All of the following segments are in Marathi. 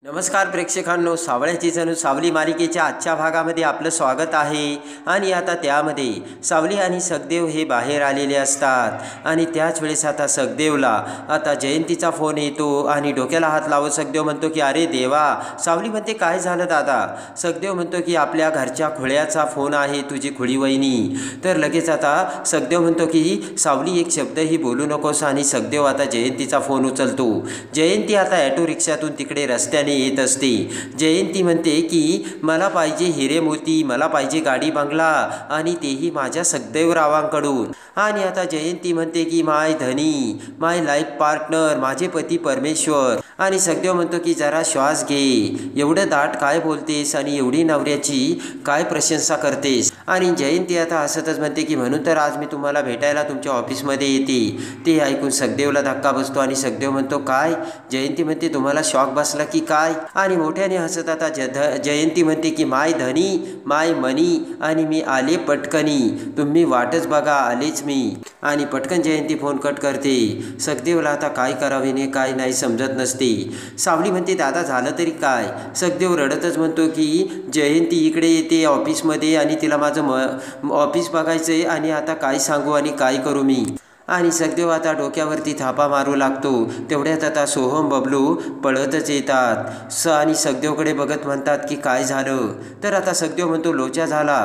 नमस्कार प्रेक्षकांनो, सावळ्याची जणू सावली मालिकेच्या आजच्या भागामध्ये आपलं स्वागत आहे. आणि आता त्यामध्ये सावली आणि सखदेव हे बाहेर आलेले असतात आणि त्याच वेळेस आता सखदेवला आता जयंतीचा फोन येतो आणि डोक्याला हात लावत सखदेव म्हणतो की अरे देवा. सावली म्हणते काय झालं दादा. सखदेव म्हणतो की आपल्या घरच्या खुळ्याचा फोन आहे, तुझी खुळी वहिनी. तर लगेच आता सखदेव म्हणतो की सावली एक शब्दही बोलू नकोस. आणि सखदेव आता जयंतीचा फोन उचलतो. जयंती आता ॲटो रिक्षातून तिकडे रस्त्याने येत असते. जयंती म्हणते की मला पाहिजे हिरे मोती, मला पाहिजे गाडी बंगला आणि तेही माझ्या सखदेवरावांकडून. आणि आता जयंती म्हणते की माय धनी, माय लाईफ पार्टनर, माझे पती परमेश्वर. आणि सखदेव म्हणतो की जरा श्वास घे, एवढं दाट काय बोलतेस आणि एवढी नवऱ्याची काय प्रशंसा करतेस. आणि जयंती आता हसतच म्हणते की म्हणून तर आज मी तुम्हाला भेटायला तुमच्या ऑफिसमध्ये येते. ते ऐकून सखदेवला धक्का बसतो आणि सखदेव म्हणतो काय. जयंती म्हणते तुम्हाला शॉक बसला की काय. आणि मोठ्याने हसत आता जयंती म्हणते की माय धनी, माय मनी आणि मी आले पटकनी, तुम्ही वाटच बघा, आलेच मी. आणि पटकन जयंती फोन कट करते. सखदेवला आता काय करावे ने काय नाही समजत नसते. सावली म्हणते दादा झालं तरी काय. सखदेव रडतच म्हणतो की जयंती इकडे येते ऑफिसमध्ये आणि तिला माझं ऑफिस बघायचं आहे आणि आता काय सांगू आणि काय करू मी. आणि सखदेव आता डोक्यावरती थापा मारू लागतो. तेवढ्यात आता सोहम बबलू पळतच येतात आणि सखदेवकडे बघत म्हणतात की काय झालं. तर आता सखदेव म्हणतो लोचा झाला.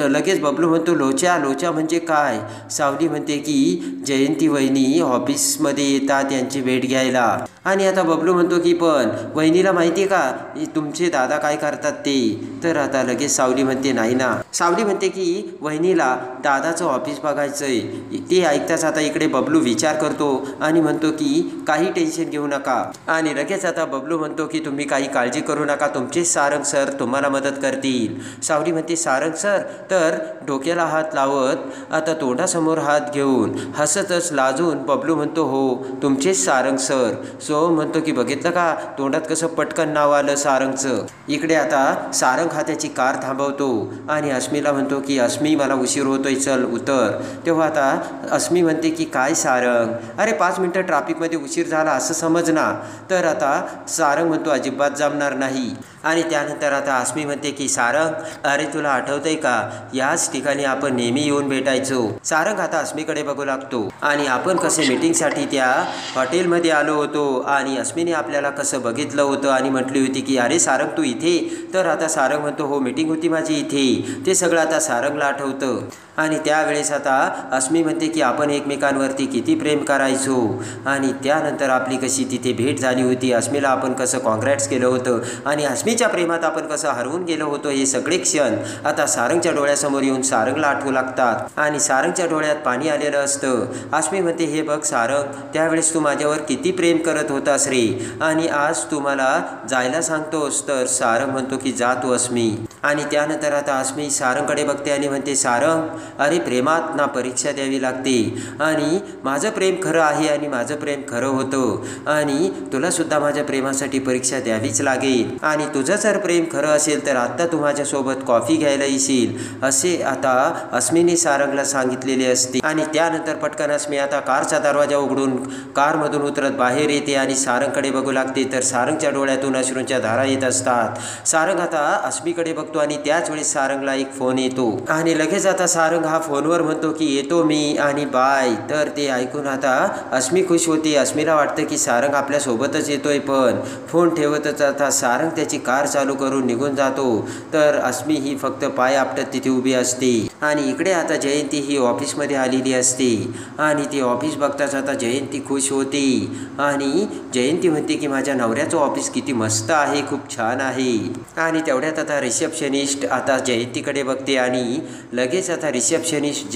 लगेच बबलू म्हणतो लोचा लोचा म्हणजे काय. सावली म्हणते की जयंती वहिनी ऑफिसमध्ये येतात यांची भेट घ्यायला. आणि आता बबलू म्हणतो की पण वहिनीला माहिती आहे का तुमचे दादा काय करतात ते. तर आता लगेच सावली म्हणते नाही ना. सावली म्हणते की वहिनीला दादाचं ऑफिस बघायचं आहे. ते ऐकताच आता इकडे बबलू विचार करतो आणि म्हणतो की काही टेन्शन घेऊ नका. आणि लगेच आता बबलू म्हणतो की तुम्ही काही काळजी करू नका, तुमचे सारंग सर तुम्हाला मदत करतील. सावली म्हणते सारंग सर. तर डोक्याला हात लावत आता तोंडासमोर हात घेऊन हसतच लाजून बबलू म्हणतो हो तुमचेच सारंग सर. सोहम म्हणतो की बघितलं का तोंडात कसं पटकन नाव आलं सारंगचं. इकडे आता सारंग हा त्याची कार थांबवतो आणि अस्मीला म्हणतो की अस्मी मला उशीर होतोय, चल उतर. तेव्हा आता अस्मी म्हणते की काय सारंग, अरे 5 मिनटं ट्रॅफिकमध्ये उशीर झाला असं समज ना. तर आता सारंग म्हणतो अजिबात जमणार नाही. आणि त्यानंतर आता अस्मी म्हणते की सारंग अरे तुला आठवतंय का याच ठिकाणी आपण नेहमी येऊन भेटायचो. सारंग आता अस्मीकडे बघू लागतो आणि आपण कसे मीटिंगसाठी त्या हॉटेलमध्ये आलो होतो आणि अस्मीने आपल्याला कसं बघितलं होतं आणि म्हटली होती की अरे सारंग तू इथे. तर आता सारंग म्हणतो हो मीटिंग होती माझी इथे. ते सगळं आता सारंगला आठवतं. आणि त्यावेळेस आता अस्मी म्हणते की आपण एकमेकांवरती किती प्रेम करायचो आणि त्यानंतर आपली कशी तिथे भेट झाली होती. अस्मीला आपण कसं कॉन्ग्रॅट्स केलं होतं आणि अस्मीच्या प्रेमात आपण कसं हरवून गेलो होतो. हे सगळे क्षण आता सारंगच्या डोळ्यासमोर येऊन सारंगला आठवू लागतात आणि सारंगच्या डोळ्यात पाणी आलेलं असतं. अस्मी म्हणते हे बघ सारंग, त्यावेळेस तू माझ्यावर किती प्रेम करत होतास रे आणि आज तू मला जायला सांगतोस. तर सारंग म्हणतो की जा तू अस्मी. आणि त्यानंतर आता अस्मी सारंगकडे बघते आणि म्हणते सारंग अरे प्रेमात ना परीक्षा द्यावी लागते आणि माझं प्रेम खरं आहे आणि माझं प्रेम खरं होतं आणि तुलासुद्धा माझ्या प्रेमासाठी परीक्षा द्यावीच लागेल. आणि तुझं जर प्रेम खरं असेल तर आत्ता तू माझ्यासोबत कॉफी घ्यायला येशील असे आता अस्मीने सारंगला सांगितलेले असते. आणि त्यानंतर पटकन अस्मी आता कारचा दरवाजा उघडून कारमधून उतरत बाहेर येते आणि सारंगकडे बघू लागते. तर सारंगच्या डोळ्यातून अश्रूंच्या धारा येत असतात. सारंग आता अस्मीकडे बघतो आणि त्याच वेळेस सारंगला एक फोन येतो आणि लगेच आता सारंग हा फोनवर म्हणतो की येतो मी आणि बाय. तर ते ऐकून आता अस्मी खुश होती. अस्मीला वाटतं की सारंग आपल्यासोबतच येतोय. पण फोन ठेवतच आता सारंग त्याची कार चालू करून निघून जातो. तर अस्मी ही फक्त पाय आपटत तिथे उभी असते. आणि इकडे आता जयंती ही ऑफिसमध्ये आलेली असते आणि ती ऑफिस बघताच आता जयंती खुश होती आणि जयंती म्हणते की माझ्या नवऱ्याचं ऑफिस किती मस्त आहे, खूप छान आहे. आणि तेवढ्यात आता रिसेप्शनिस्ट आता जयंतीकडे बघते आणि लगेच आता रिसेप्शनिस्ट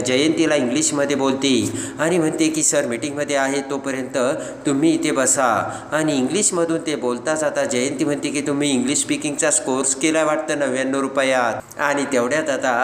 जयंतीला इंग्लिशमध्ये बोलते आणि म्हणते की सर मीटिंगमध्ये आहे तोपर्यंत तुम्ही इथे बसा. आणि इंग्लिशमधून ते बोलताच आता जयंती म्हणते की तुम्ही इंग्लिश स्पीकिंगचा कोर्स केला वाटतं 99 रुपयात. आणि तेवढ्यात आता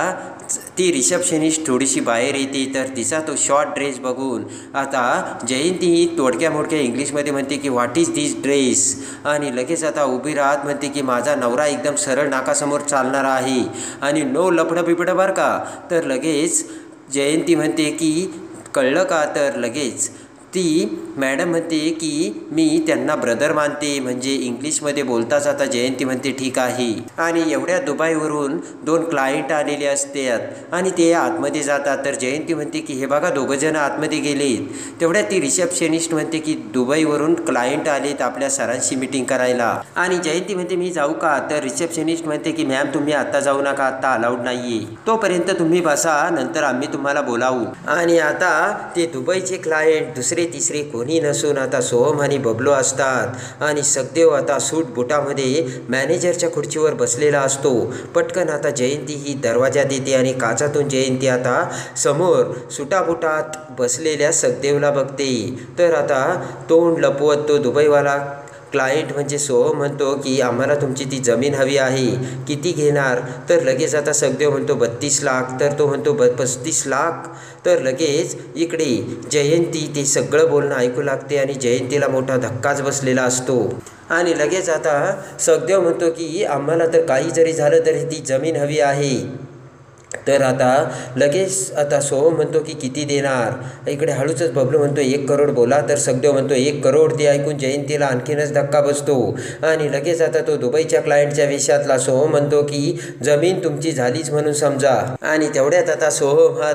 ती रिसेप्शनिस्ट थोडीशी बाहेर येते. तर तिचा तो शॉर्ट ड्रेस बघून आता जयंती ही तोडक्या मोडक्या इंग्लिशमध्ये म्हणते की व्हॉट इज दिस ड्रेस. आणि लगेच आता उभी राहत म्हणते की माझा नवरा एकदम सरळ नाकासमोर चालणारा आहे आणि नो लफडं बिपडं बरं का. तर लगेच जयंती म्हणते की कळलं का. तर लगेच ती मॅडम म्हणते की मी त्यांना ब्रदर मानते, म्हणजे इंग्लिशमध्ये बोलताच आता जयंती म्हणते ठीक आहे. आणि एवढ्या दुबईवरून 2 क्लायंट आलेले असतात आणि ते आतमध्ये जातात. तर जयंती म्हणते की हे बघा दोघंजण आतमध्ये गेलेत. तेवढ्यात ती रिसेप्शनिस्ट म्हणते की दुबईवरून क्लायंट आलेत आपल्या सरांशी मीटिंग करायला. आणि जयंती म्हणते मी जाऊ का? तर रिसेप्शनिस्ट म्हणते की मॅम तुम्ही आत्ता जाऊ नका, आत्ता अलाउड नाही आहे, तोपर्यंत तुम्ही बसा, नंतर आम्ही तुम्हाला बोलावू. आणि आता ते दुबईचे क्लायंट दुसरे तिसरे कोणी नसून आता सोहम आणि बबलू असतात. आणि सखदेव आता सूट बुटामध्ये मॅनेजरच्या खुर्चीवर बसलेला असतो. पटकन आता जयंती ही दरवाजा देते आणि काचातून जयंती आता समोर सुटाबुटात बसलेल्या सखदेवला बघते. तर आता तोंड लपवत तो दुबईवाला क्लायंट म्हणजे सोहम म्हणतो की आम्हाला तुमची ती जमीन हवी आहे, किती घेणार? तर लगेच आता सखदेव म्हणतो 32 लाख. तर तो म्हणतो 35 लाख. तर लगेच इकडे जयंती ते सगळं बोलणं ऐकू लागते आणि जयंतीला मोठा धक्काच बसलेला असतो. आणि लगेच आता सखदेव म्हणतो की आम्हाला तर काही जरी झालं तरी ती जमीन हवी आहे. तर आता लगेच आता सोहम म्हणतो की किती देणार? इकडे हळूच बबलू म्हणतो 1 करोड बोला. तर सखदेव म्हणतो 1 करोड. ते ऐकून जयंतीला आणखीनच धक्का बसतो. आणि लगेच आता तो दुबईच्या क्लायंटच्या वेशातला सोहम म्हणतो की जमीन तुमची झालीच म्हणून समजा. आणि तेवढ्यात आता सोहम हा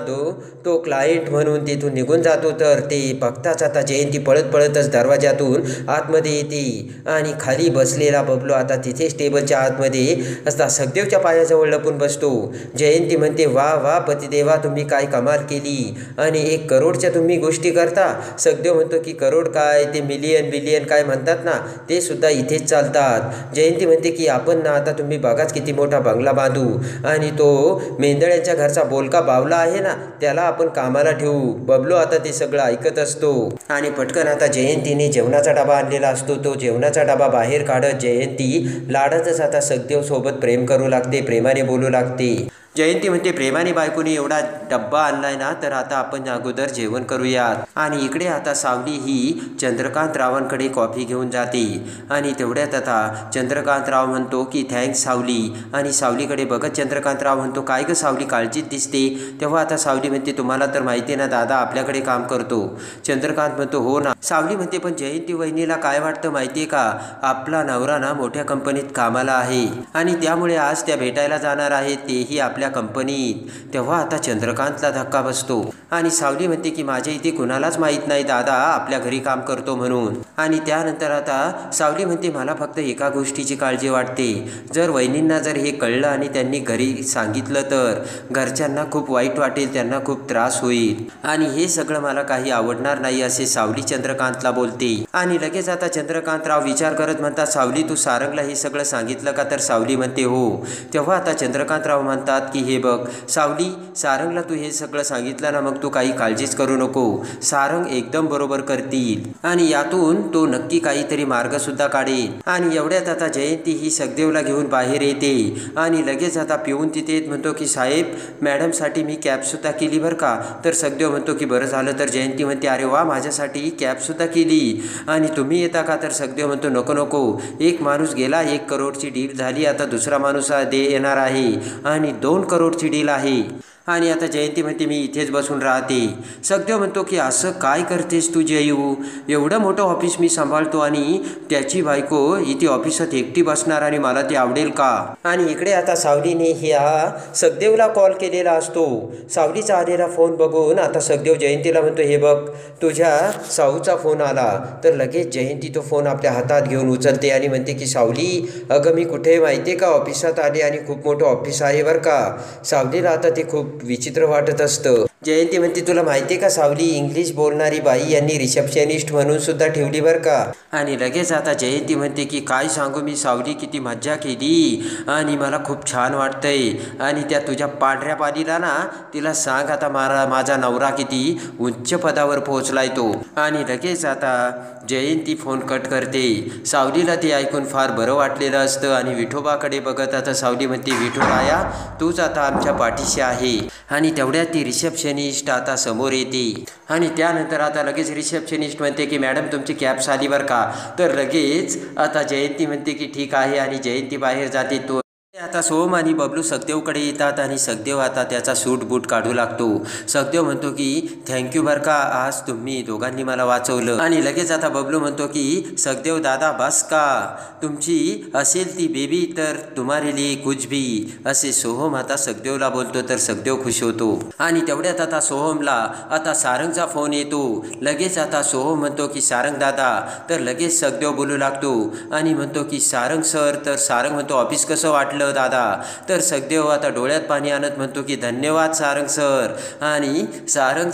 तो क्लायंट म्हणून तिथून निघून जातो. तर ते बघताच आता जयंती पळत पळतच दरवाजातून आतमध्ये येते आणि खाली बसलेला बबलू आता तिथेच टेबलच्या आतमध्ये असता सखदेवच्या पायाजवळ लपून बसतो. जयंती म्हणते वा वा पतिदेवा, तुम्ही काय कमाल केली आणि 1 करोडच्या तुम्ही गोष्टी करता. सखदेव म्हणतो की करोड काय, ते मिलियन बिलियन काय म्हणतात ना, ते सुद्धा इथेच चालतात. जयंती म्हणते की आपण ना आता तुम्ही बघाच किती मोठा बंगला बांधू आणि तो मेंदळ्यांच्या घरचा बोलका बावला आहे ना त्याला आपण कामाला ठेवू. बबलू आता ते सगळं ऐकत असतो. आणि पटकन आता जयंतीने जेवणाचा डबा आणलेला असतो. तो जेवणाचा डबा बाहेर काढत जयंती लाडातच आता सखदेव सोबत प्रेम करू लागते, प्रेमाने बोलू लागते. जयंती म्हणते प्रेमाने बायकोने एवढा डब्बा आणलाय ना, तर आता आपण अगोदर जेवण करूयात. आणि इकडे आता सावली ही चंद्रकांत रावांकडे कॉफी घेऊन जाते. आणि तेवढ्यात आता चंद्रकांतराव म्हणतो की थँक्स सावली. आणि सावलीकडे बघत चंद्रकांतराव म्हणतो काय ग सावली, काळजीत दिसते. तेव्हा आता सावली म्हणते तुम्हाला तर माहिती आहे ना दादा आपल्याकडे काम करतो. चंद्रकांत म्हणतो हो ना. सावली म्हणते पण जयंती वहिनीला काय वाटतं माहिती आहे का, आपला नवरा ना मोठ्या कंपनीत कामाला आहे आणि त्यामुळे आज त्या भेटायला जाणार आहेत, तेही आपल्या कंपनीत. तेव्हा आता चंद्रकांतला धक्का बसतो. आणि सावली म्हणते की माझ्या इथे कुणालाच माहीत नाही दादा आपल्या घरी काम करतो म्हणून. आणि त्यानंतर आता सावली म्हणते मला फक्त एका गोष्टीची काळजी वाटते, जर वहिनींना जर हे कळलं आणि त्यांनी घरी सांगितलं तर घरच्यांना खूप वाईट वाटेल, त्यांना खूप त्रास होईल आणि हे सगळं मला काही आवडणार नाही, असे सावली चंद्रकांतला बोलते. आणि लगेच आता चंद्रकांतराव विचार करत म्हणतात सावली तू सारंगला हे सगळं सांगितलं का? तर सावली म्हणते हो. तेव्हा आता चंद्रकांतराव म्हणतात की हे बघ सावली, सारंगला तू हे सगळं सांगितलं ना, मग तू काही काळजीच करू नको, सारंग एकदम बरोबर करतील आणि यातून तो नक्की काहीतरी मार्ग सुद्धा काढेल. आणि एवढ्यात आता जयंती ही सखदेवला घेऊन बाहेर येते आणि लगेच आता पिऊन तिथे म्हणतो की साहेब मॅडमसाठी मी कॅब सुद्धा केली बरं का. तर सखदेव म्हणतो की बरं झालं. तर जयंती म्हणते अरे वा माझ्यासाठी कॅब सुद्धा केली आणि तुम्ही येता का? तर सखदेव म्हणतो नको नको, एक माणूस गेला, 1 करोडची डील झाली, आता दुसरा माणूस येणार आहे आणि 2 करोडची डील आहे. आणि आता जयंती म्हणते मी इथेच बसून राहते. सखदेव म्हणतो की असं काय करतेस तू जयू, एवढं मोठं ऑफिस मी सांभाळतो आणि त्याची बायको इथे ऑफिसात एकटी बसणार आणि मला ते आवडेल का? आणि इकडे आता सावलीने ह्या सखदेवला कॉल केलेला असतो. सावलीचा आलेला फोन बघून आता सखदेव जयंतीला म्हणतो हे बघ तुझ्या साऊचा फोन आला. तर लगेच जयंती तो फोन आपल्या हातात घेऊन उचलते आणि म्हणते की सावली अगं मी कुठे माहिती आहे का, ऑफिसात आले आणि खूप मोठं ऑफिस आहे बरं का. सावलीला आता ते खूप विचित्र वाटत असतं. जयंती म्हणते तुला माहिती आहे का सावली, इंग्लिश बोलणारी बाई यांनी रिसेप्शनिस्ट म्हणून सुद्धा ठेवली बरं का. आणि लगेच आता जयंती म्हणते की काय सांगू मी सावली, किती मज्जा केली आणि मला खूप छान वाटतंय. आणि त्या तुझ्या पांढऱ्या पालीला ना तिला सांग आता माझा नवरा किती उच्च पदावर पोहोचलाय तो. आणि लगेच आता जयंती फोन कट करते. सावलीला ते ऐकून फार बरं वाटलेलं असतं आणि विठोबाकडे बघत आता सावली म्हणते विठोबाया तूच आता आमच्या पाठीशी आहे. आणि तेवढ्यात ती रिसेप्शनिस्ट आता समोर येते आणि त्यानंतर आता लगेच रिसेप्शनिस्ट म्हणते की मॅडम तुमची कॅब आली बरं का. तर लगेच आता जयंती म्हणते की ठीक आहे आणि जयंती बाहेर जाते. तो आता सोहम आणि बबलू सखदेवकडे येतात आणि सखदेव आता त्याचा सूट बूट काढू लागतो. सखदेव म्हणतो की थँक्यू बरं का, आज तुम्ही दोघांनी मला वाचवलं. आणि लगेच आता बबलू म्हणतो की सखदेव दादा बस का, तुमची असेल ती बेबी तर तुम्हारे लिए कुछ भी, असे सोहम आता सखदेवला बोलतो. तर सखदेव खुश होतो. आणि तेवढ्यात आता सोहमला आता सारंगचा फोन येतो. लगेच आता सोहम म्हणतो की सारंग दादा, तर लगेच सखदेव बोलू लागतो आणि म्हणतो की सारंग सर. तर सारंग म्हणतो ऑफिस कसं वाटलं दादा. तर सखदेव आता डोळ्यात पाणी आणत म्हणतो की धन्यवाद सारंग सर. आणि सारंग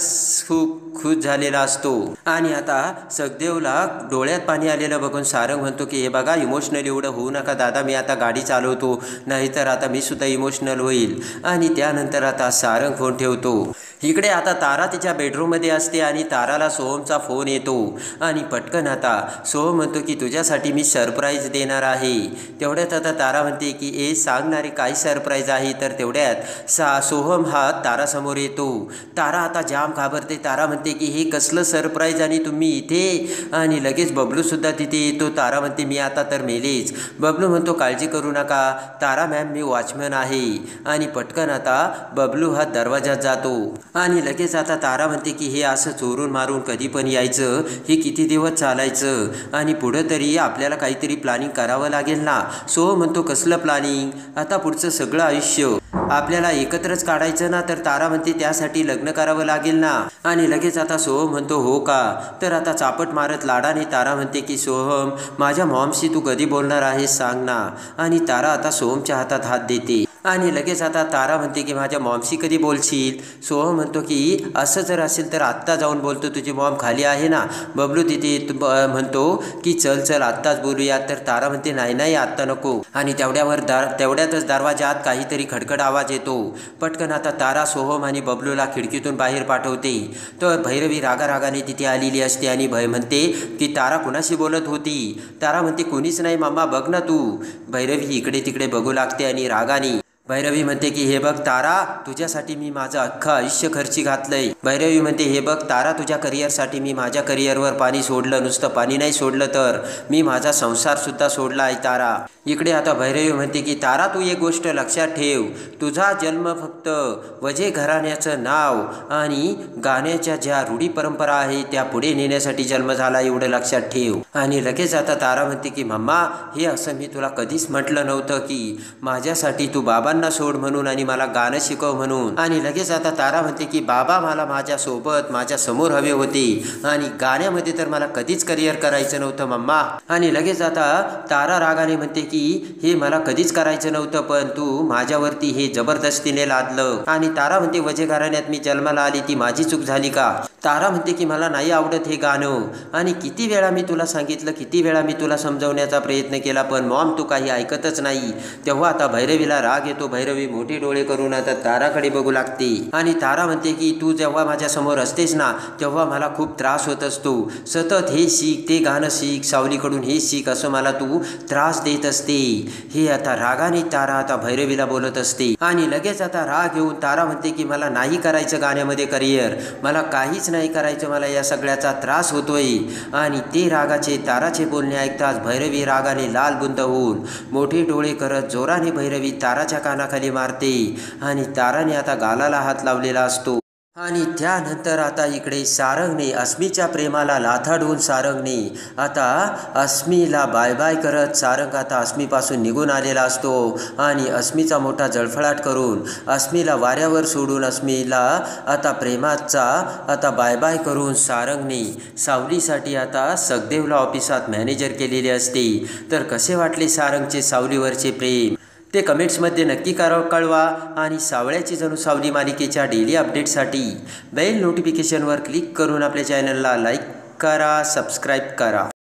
खूप खुश झालेला असतो. आणि आता सखदेवला डोळ्यात पाणी आलेलं बघून सारंग म्हणतो की हे बघा, इमोशनल एवढं होऊ नका दादा, मी आता गाडी चालवतो, नाहीतर आता मी सुद्धा इमोशनल होईल. आणि त्यानंतर आता सारंग फोन ठेवतो. इकडे आता तारा तिच्या बेडरूममध्ये असते आणि ताराला सोहमचा फोन येतो. आणि पटकन आता सोहम म्हणतो की तुझ्यासाठी मी सरप्राईज देणार आहे. तेवढ्यात आता तारा म्हणते की सांगणारे काय सरप्राईज आहे. तर तेवढ्यात सोहम हा तारासमोर येतो. तारा आता जाम घाबरते. तारा म्हणते की हे कसलं सरप्राईज आणि तुम्ही इथे. आणि लगेच बबलूसुद्धा तिथे येतो. तारा म्हणते मी आता तर मेलेच. बबलू म्हणतो काळजी करू नका तारा मॅम, मी वॉचमॅन आहे. आणि पटकन आता बबलू हा दरवाजात जातो. आणि लगेच आता तारा म्हणते की हे असं चोरून मारून कधी पण यायचं, हे किती दिवस चालायचं, आणि पुढं तरी आपल्याला काहीतरी प्लॅनिंग करावं लागेल ना. सोहम म्हणतो कसलं प्लॅनिंग, आता पुढचं सगळं आयुष्य आपल्याला एकत्रच काढायचं ना. तर तारा म्हणते त्यासाठी लग्न करावं लागेल ना. आणि लगेच आता सोहम म्हणतो हो का. तर आता चापट मारत लाडाने तारा म्हणते की सोहम, माझ्या मॉमशी तू कधी बोलणार आहेस सांग ना. आणि तारा आता सोहमच्या हातात हात देते. आणि लगेच आता तारा म्हणते की माझ्या मॉमशी कधी बोलशील. सोहम म्हणतो की असं जर असेल तर आत्ता जाऊन बोलतो, तुझी मॉम खाली आहे ना. बबलू तिथे म्हणतो की चल चल आत्ताच बोलूया. तर तारा म्हणते नाही नाही आत्ता नको. आणि तेवढ्यातच दरवाजात काहीतरी खडखड आवाज येतो. पटकन आता तारा सोहम आणि बबलूला खिडकीतून बाहेर पाठवते. तर भैरवी रागारागाने तिथे आलेली असते आणि म्हणते की तारा कुणाशी बोलत होती. तारा म्हणते कोणीच नाही मामा, बघ ना तू. भैरवी इकडे तिकडे बघू लागते आणि रागाने भैरवी म्हणते की हे बघ तारा, तुझ्यासाठी मी माझं अख्खं आयुष्य खर्ची घातलंय. भैरवी म्हणते हे बघ तारा, तुझ्या करिअरसाठी मी माझ्या करिअरवर पाणी सोडलं, नुसतं पाणी नाही सोडलं तर मी माझा संसारसुद्धा सोडला आहे तारा. इकडे आता भैरवी म्हणते की तारा, तू एक गोष्ट लक्षात ठेव, तुझा जन्म फक्त वजे घराण्याचं नाव आणि गाण्याच्या ज्या रूढी परंपरा आहे त्या पुढे नेण्यासाठी जन्म झाला, एवढं लक्षात ठेव. आणि लगेच आता तारा म्हणते की मम्मा, हे असं मी तुला कधीच म्हटलं नव्हतं की माझ्यासाठी तू बाबांना सोड म्हणून आणि मला गाणं शिकव म्हणून. आणि लगेच आता तारा म्हणते की बाबा मला माझ्यासोबत माझ्या समोर हवे होते आणि गाण्यामध्ये तर मला कधीच करिअर करायचं नव्हतं मम्मा. आणि लगेच आता तारा रागाने म्हणते की हे मला कधीच करायचं नव्हतं, पण तू माझ्यावरती हे जबरदस्तीने लादलं. आणि तारा म्हणते वजे घराण्यात मी जन्माला आली, ती माझी चूक झाली का. तारा म्हणते की मला नाही आवडत हे गाणं, आणि किती वेळा मी तुला सांगितलं, किती वेळा मी तुला समजवण्याचा प्रयत्न केला, पण मॉम तू काही ऐकतच नाही. तेव्हा आता भैरवीला राग येतो. भैरवी मोठे डोळे करून आता ताराकडे बघू लागते. आणि तारा म्हणते की तू जेव्हा माझ्या समोर असतेस ना तेव्हा मला खूप त्रास होत असतो. सतत हे शिक, ते गाणं शिक, सावलीकडून हे शिक, असं मला तू त्रास देत असते. हे आता रागाने तारा आता भैरवीला बोलत असते. आणि लगेच आता राग येऊन तारा म्हणते की मला नाही करायचं गाण्यामध्ये करिअर, मला काहीच नाही करायचं, मला या सगळ्याचा त्रास होतोय. आणि ते रागाचे ताराचे बोलणे ऐकताच भैरवी रागाने लाल बुंद होऊन मोठे डोळे करत जोराने भैरवी ताराच्या कानाखाली मारते. आणि ताराने आता गालाला हात लावलेला असतो. आणि त्यानंतर आता इकडे सारंगने अस्मीच्या प्रेमाला लाथाडून सारंगने आता अस्मीला बाय बाय करत सारंग आता अस्मीपासून निघून आलेला असतो. आणि अस्मीचा मोठा जळफळाट करून अस्मीला वाऱ्यावर सोडून अस्मीला आता प्रेमाचा आता बाय बाय करून सारंगने सावलीसाठी आता सखदेवला ऑफिसात मॅनेजर केलेले असते. तर कसे वाटले सारंगचे सावलीवरचे प्रेम ते कमेंट्समध्ये नक्की कळवा. आणि सावळ्याची जणू सावली मालिकेच्या डेली अपडेटसाठी बेल नोटिफिकेशनवर क्लिक करून आपल्या चॅनलला लाईक करा, सबस्क्राईब करा.